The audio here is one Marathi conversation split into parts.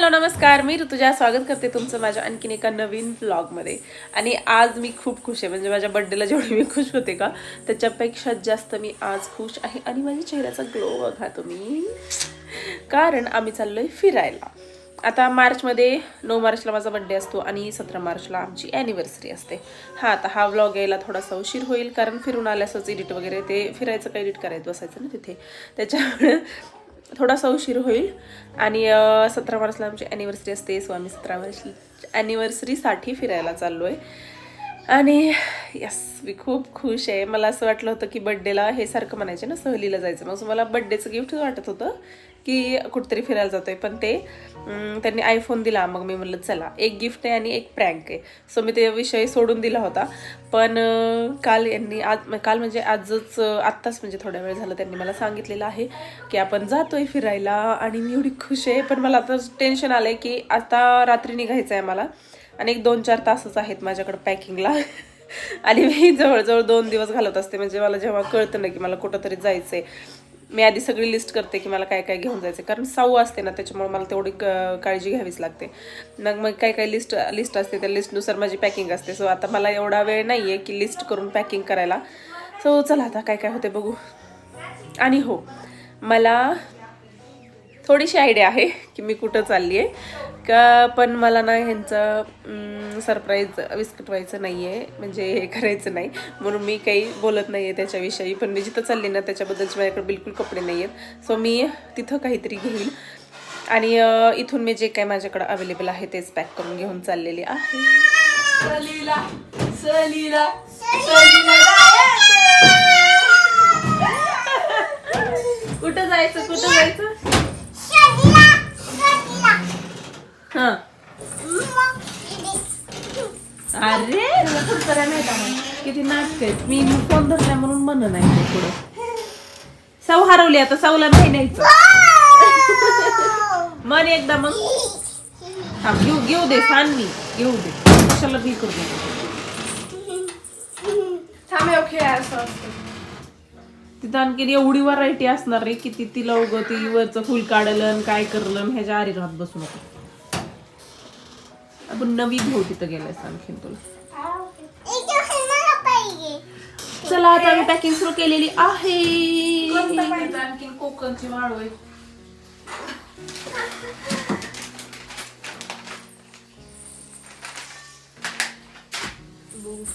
हॅलो नमस्कार, मी ऋतुजा स्वागत करते तुमचं माझ्या आणखीन एका नवीन व्लॉगमध्ये. आणि आज मी खूप खुश आहे, म्हणजे माझ्या बर्थडेला जेवढी मी खुश होते का त्याच्यापेक्षा जास्त मी आज खुश आहे. आणि माझ्या चेहऱ्याचा ग्लो बघा तुम्ही, कारण आम्ही चाललोय फिरायला. आता मार्चमध्ये 9 मार्चला माझा बर्थडे असतो आणि 17 मार्चला आमची ॲनिव्हर्सरी असते. आता हा व्लॉग यायला थोडासा उशीर होईल, कारण फिरून आल्यासच एडिट वगैरे ते फिरायचं काय एडिट करायचं बसायचं ना तिथे, त्याच्यामुळे थोडासा उशीर होईल. आणि 17 मार्चला आमची ॲनिव्हर्सरी असते, सो आम्ही 17 मार्च ॲनिव्हर्सरीसाठी फिरायला चाललो आहे. आणि यस, मी खूप खुश आहे. मला असं वाटलं होतं की बड्डेला हे सारखं म्हणायचे ना सहलीला जायचं, मग मला बड्डेचं गिफ्ट वाटत होतं की कुठेतरी फिरायला जातो आहे. पण ते त्यांनी आयफोन दिला, मग मी म्हटलं चला एक गिफ्ट आहे आणि एक प्रँक आहे, सो मी ते विषय सोडून दिला होता. पण काल म्हणजे आजच आत्ताच म्हणजे थोड्या वेळ झालं त्यांनी मला सांगितलेलं आहे की आपण जातोय फिरायला. आणि मी एवढी खुश आहे, पण मला आता टेन्शन आलं आहे की आता रात्री निघायचं आहे मला आणि एक 2-4 तासच आहेत माझ्याकडे पॅकिंगला. आणि मी जवळजवळ 2 दिवस घालवत असते, म्हणजे मला जेव्हा कळतं ना की मला कुठंतरी जायचं आहे, मी आधी सगळी लिस्ट करते की मला काय काय घेऊन जायचं, कारण 6 असते ना त्याच्यामुळे मला तेवढी काळजी घ्यावीच लागते. मग काय काय लिस्ट असते, त्या लिस्टनुसार माझी पॅकिंग असते. सो आता मला एवढा वेळ नाही आहे की लिस्ट करून पॅकिंग करायला. सो चला आता काय काय होते बघू. आणि हो, मला थोडीशी आयडिया आहे की मी कुठं चालली आहे का, पण मला ना ह्यांचं सरप्राईज विस्कटवायचं नाही आहे, म्हणजे हे करायचं नाही, म्हणून मी काही बोलत नाही आहे त्याच्याविषयी. पण मी जिथं चालली ना त्याच्याबद्दलची माझ्याकडे बिलकुल कपडे नाही आहेत, सो मी तिथं काहीतरी घेईल. आणि इथून मी जे काय माझ्याकडे अवेलेबल आहे तेच पॅक करून घेऊन चाललेली आहे. कुठं जायचं हा. अरे किती नाटक आहेत, मी फोन धरला म्हणून म्हण नाही पुढं. सौ हरवली, आता सौला नाही न्यायचं. मन एकदा मग घेऊ दे, सांग मी घेऊ दे, कशाला भी करू खेळायचं. तिथं आणखी एवढी व्हरायटी असणार रे की तिला उगं ती वरचं फुल काढलं काय करलं, ह्याच्या आरी राहत बसू नको. आपण नवी घेऊ तिथं गेल्यास आणखीन तुला. चला आता आम्ही पॅकिंग सुरू केलेली आहे. आणखीन कोकणची वाळू आहे.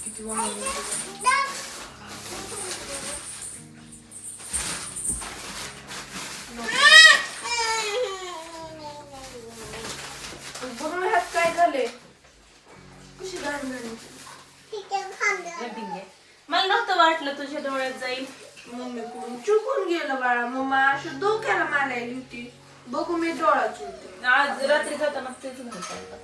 किती वाळू काय झाले, कशी मला नव्हतं वाटलं तुझ्या डोळ्यात जाईल. मम्मी कडून चुकून गेलं बाळा, मम्मा अशी डोक्याला मारायली होती, बघू मी डोळा चुकते. आज रात्री जाताना तेच घालतात.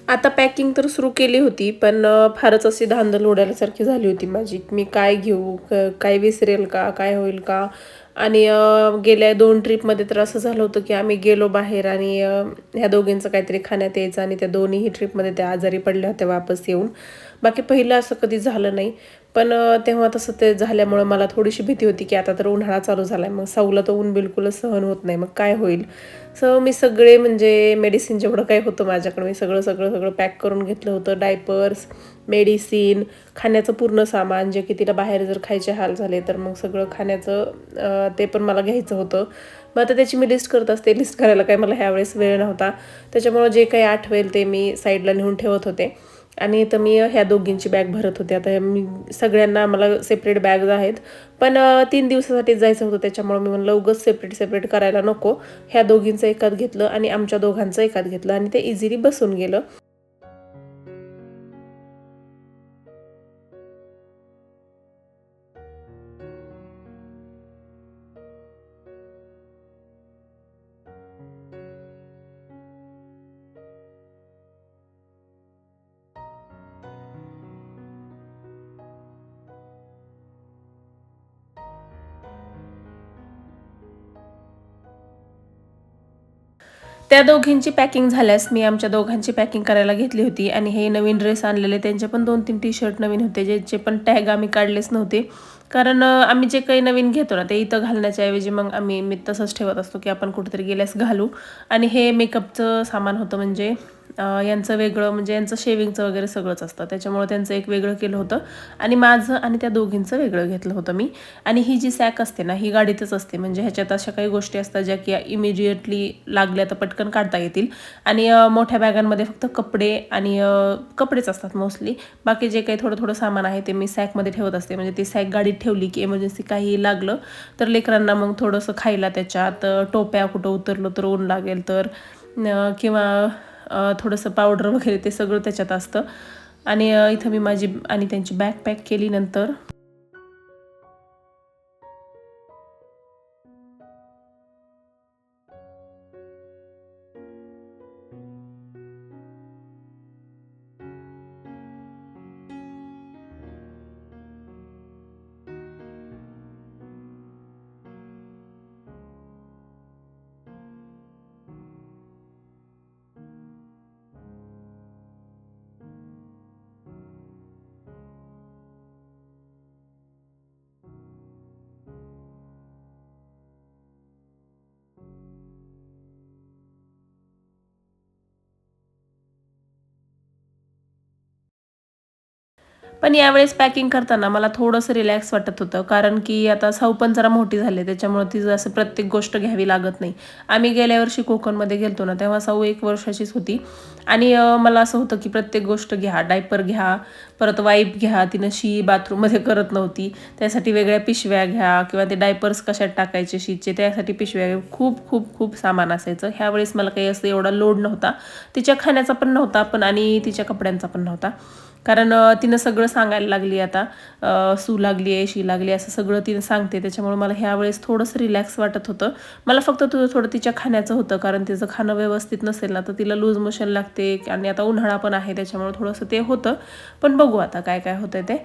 आता पॅकिंग तर सुरू केली होती, पण फारच अशी धांदल उडाल्यासारखी झाली होती माझी. मी काय घेऊ, काय विसरेल का, काय होईल का. आणि गेल्या 2 ट्रिपमध्ये तर असं झालं होतं की आम्ही गेलो बाहेर आणि ह्या दोघींचं काहीतरी खाण्यात यायचं आणि त्या दोन्हीही ट्रिपमध्ये त्या आजारी पडल्या होत्या वापस येऊन. बाकी पहिलं असं कधी झालं नाही, पण तेव्हा तसं ते झाल्यामुळं मला थोडीशी भीती होती की आता तर उन्हाळा चालू झाला आहे, मग सौला तर ऊन बिलकुलच सहन होत नाही, मग काय होईल. सो मी सगळे म्हणजे मेडिसिन जेवढं काही होतं माझ्याकडे मी सगळं पॅक करून घेतलं होतं. डायपर्स, मेडिसिन, खाण्याचं पूर्ण सामान, जे की तिला बाहेर जर खायचे हाल झाले तर मग सगळं खाण्याचं ते पण मला घ्यायचं होतं. मग आता त्याची मी लिस्ट करत असते. लिस्ट करायला काही मला ह्यावेळेस वेळ नव्हता, त्याच्यामुळं जे काही आठवेल ते मी साईडला नेऊन ठेवत होते. आणि तर मी ह्या दोघींची बॅग भरत होते. आता मी सगळ्यांना मला सेपरेट बॅग्स आहेत, पण 3 दिवसासाठी जायचं होतं, त्याच्यामुळे मी म्हणलं उगाच सेपरेट करायला नको. ह्या दोघींचं एकात घेतलं आणि आमच्या दोघांचं एकात घेतलं आणि ते इझिली बसून गेलं. त्या दोघींची पॅकिंग झाल्यास मी आमच्या दोघांची पॅकिंग करायला घेतली होती. आणि हे नवीन ड्रेस आणलेले त्यांचे पण 2-3 टी-शर्ट नवीन होते, ज्याचे पण टॅग आम्ही काढलेच नव्हते. कारण आम्ही जे काही नवीन घेतो ना ते इथं घालण्याच्या ऐवजी मग मी तसंच ठेवत असतो की आपण कुठेतरी गेल्यास घालू. आणि हे मेकअपचं सामान होतं म्हणजे यांचं वेगळं म्हणजे यांचं शेविंगचं वगैरे सगळंच असतं, त्याच्यामुळे त्यांचं एक वेगळं केलं होतं आणि माझं आणि त्या दोघींचं वेगळं घेतलं होतं मी. आणि ही जी सॅक असते ना ही गाडीतच असते, म्हणजे ह्याच्यात अशा काही गोष्टी असतात ज्या की इमिजिएटली लागल्या तर पटकन काढता येतील. आणि मोठ्या बॅगांमध्ये फक्त कपडे आणि कपडेच असतात मोस्टली. बाकी जे काही थोडं थोडं सामान आहे ते मी सॅकमध्ये ठेवत असते, म्हणजे ती सॅक गाडीत ठेवली की इमर्जन्सी काही लागलं तर लेकरांना मग थोडंसं खायला त्याच्यात, टोप्या कुठं उतरलं तर ऊन लागेल तर, किंवा थोडंसं पावडर वगैरे ते सगळं त्याच्यात असतं. आणि इथं मी माझी आणि त्यांची बॅग पॅक केली नंतर. पण यावेळेस पॅकिंग करताना मला थोडंसं रिलॅक्स वाटत होतं, कारण की आता सौ पण जरा मोठी झाली त्याच्यामुळे तिचं असं प्रत्येक गोष्ट घ्यावी लागत नाही. आम्ही गेल्या वर्षी कोकणमध्ये गेलतो ना तेव्हा सौ 1 वर्षाचीच होती. आणि मला असं होतं की प्रत्येक गोष्ट घ्या, डायपर घ्या, परत वाईप घ्या, तिनं शी बाथरूममध्ये करत नव्हती त्यासाठी वेगळ्या पिशव्या घ्या, किंवा ते डायपर्स कशात टाकायचे शीचे त्यासाठी पिशव्या घ्या. खूप खूप खूप सामान असायचं. ह्यावेळेस मला काही असं एवढा लोड नव्हता, तिच्या खाण्याचा पण नव्हता पण आणि तिच्या कपड्यांचा पण नव्हता. कारण तिनं सगळं सांगायला लागली आता, सू लागली आहे, शी लागली असं सगळं तिनं सांगते, त्याच्यामुळे मला ह्यावेळेस थोडंसं रिलॅक्स वाटत होतं. मला फक्त तुझं थोडं तिच्या खाण्याचं होतं, कारण तिचं खाणं व्यवस्थित नसेल ना तर तिला लूज मोशन लागते आणि आता उन्हाळा पण आहे त्याच्यामुळे थोडंसं ते होतं. पण बघू आता काय काय होतंय ते.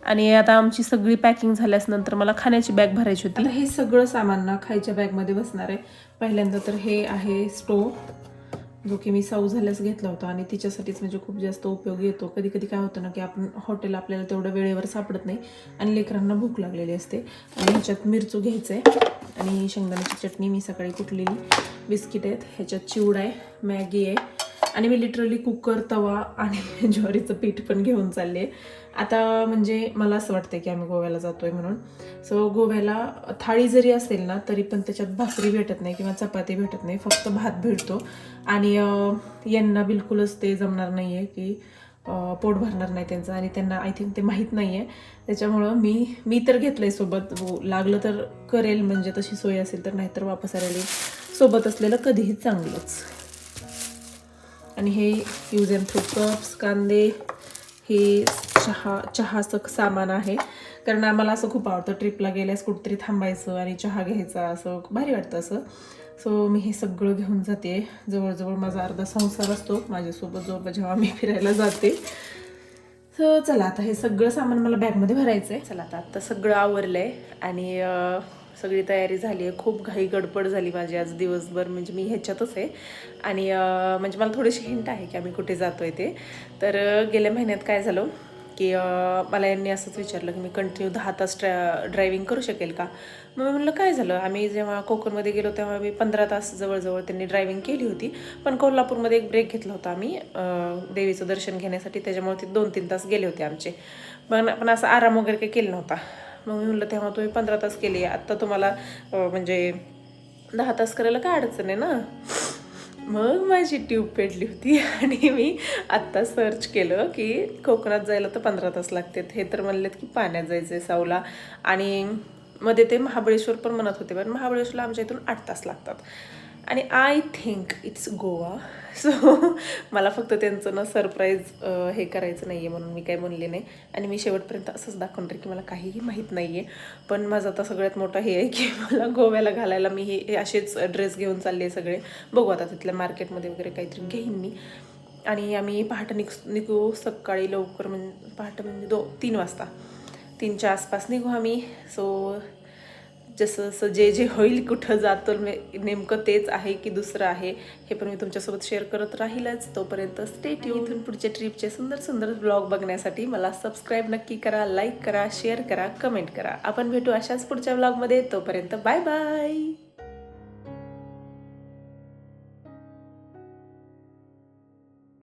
आणि आता आमची सगळी पॅकिंग झाल्यास नंतर मला खाण्याची बॅग भरायची होती. हे सगळं सामान ना खायच्या बॅगमध्ये बसणार आहे. पहिल्यांदा तर हे आहे स्टोव, जो की मी सौ झाल्यास घेतला होता आणि तिच्यासाठीच म्हणजे खूप जास्त उपयोगी येतो. कधी कधी काय होतं ना की आपण हॉटेल आपल्याला तेवढं वेळेवर सापडत नाही आणि लेकरांना भूक लागलेली असते. आणि ह्याच्यात मिरचू घ्यायचं आहे आणि शेंगदाण्याची चटणी मी सकाळी कुटलेली, बिस्किट आहेत, ह्याच्यात चिवडा आहे, मॅगी आहे आणि मी लिटरली कुकर, तवा आणि ज्वारीचं पीठ पण घेऊन चालले आहे. आता म्हणजे मला असं वाटतं की आम्ही गोव्याला जातोय म्हणून. सो गोव्याला थाळी जरी असेल ना तरी पण त्याच्यात भाकरी भेटत नाही किंवा चपाती भेटत नाही, फक्त भात भेटतो. आणि यांना बिलकुलच ते जमणार नाही आहे की पोट भरणार नाही त्यांचं, आणि त्यांना आय थिंक ते माहीत नाही आहे. त्याच्यामुळं मी तर घेतलं आहे सोबत, लागलं तर करेल म्हणजे तशी सोय असेल तर, नाहीतर वापस आलेली सोबत असलेलं कधीही चांगलंच. आणि हे यूज अँड थ्रो कप्स, कांदे, हे चहाचं सामान आहे. कारण आम्हाला असं खूप आवडतं ट्रिपला गेल्यास कुठेतरी थांबायचं आणि चहा घ्यायचा, असं भारी वाटतं असं. सो मी हे सगळं घेऊन जाते. जवळजवळ माझा अर्धा संसार असतो माझ्यासोबत जेव्हा मी फिरायला जाते. सो चला आता हे सगळं सामान मला बॅगमध्ये भरायचं आहे. चला आता सगळं आवरलं आहे आणि सगळी तयारी झाली आहे. खूप घाई गडबड झाली माझी आज दिवसभर, म्हणजे मी ह्याच्यातच आहे. आणि म्हणजे मला थोडीशी हिंट आहे की आम्ही कुठे जातो आहे ते. तर गेल्या महिन्यात काय झालं की मला यांनी असंच विचारलं की मी कंटिन्यू 10 तास ड्रायव्हिंग करू शकेल का. मग मी म्हणलं काय झालं, आम्ही जेव्हा कोकणमध्ये गेलो तेव्हा मी 15 तास जवळजवळ त्यांनी ड्रायव्हिंग केली होती. पण कोल्हापूरमध्ये एक ब्रेक घेतला होता आम्ही देवीचं दर्शन घेण्यासाठी, त्याच्यामुळे ते 2-3 तास गेले होते आमचे. पण असं आराम वगैरे काही केला नव्हता. मग मी म्हणलं तेव्हा तुम्ही 15 तास केली, आत्ता तुम्हाला म्हणजे 10 तास करायला काय अडचण आहे ना. मग माझी ट्यूब पेटली होती आणि मी आत्ता सर्च केलं की कोकणात जायला तर 15 तास लागतात. हे तर म्हणलेत की पाण्यात जायचं आहे साऊला, आणि मध्ये ते महाबळेश्वर पण म्हणत होते, पण महाबळेश्वरला आमच्या इथून 8 तास लागतात. आणि I think it's Goa. So मला फक्त त्यांचं ना सरप्राईज हे करायचं नाही आहे म्हणून मी काही म्हणले नाही. आणि मी शेवटपर्यंत असंच दाखवणार की मला काहीही माहीत नाही आहे. पण माझं आता सगळ्यात मोठं हे आहे की मला गोव्याला घालायला मी हे असेच ड्रेस घेऊन चालले आहे सगळे. बघू आता तिथल्या मार्केटमध्ये वगैरे काहीतरी घेईन मी. आणि आम्ही पहाटे निघू सकाळी लवकर, म्हणजे पहाटे म्हणजे 3 वाजता, 3च्या आसपास निघू आम्ही. सो जसं जसं जे जे होईल कुठं जातो नेमकं तेच आहे की दुसरं आहे हे पण मी तुमच्यासोबत शेअर करत राहीलच. तोपर्यंत स्टे ट्यून. इथून पुढच्या ट्रिपचे सुंदर सुंदर ब्लॉग बघण्यासाठी मला सबस्क्राईब नक्की करा, लाईक करा, शेअर करा, कमेंट करा. आपण भेटू अशाच पुढच्या ब्लॉगमध्ये. तोपर्यंत बाय बाय.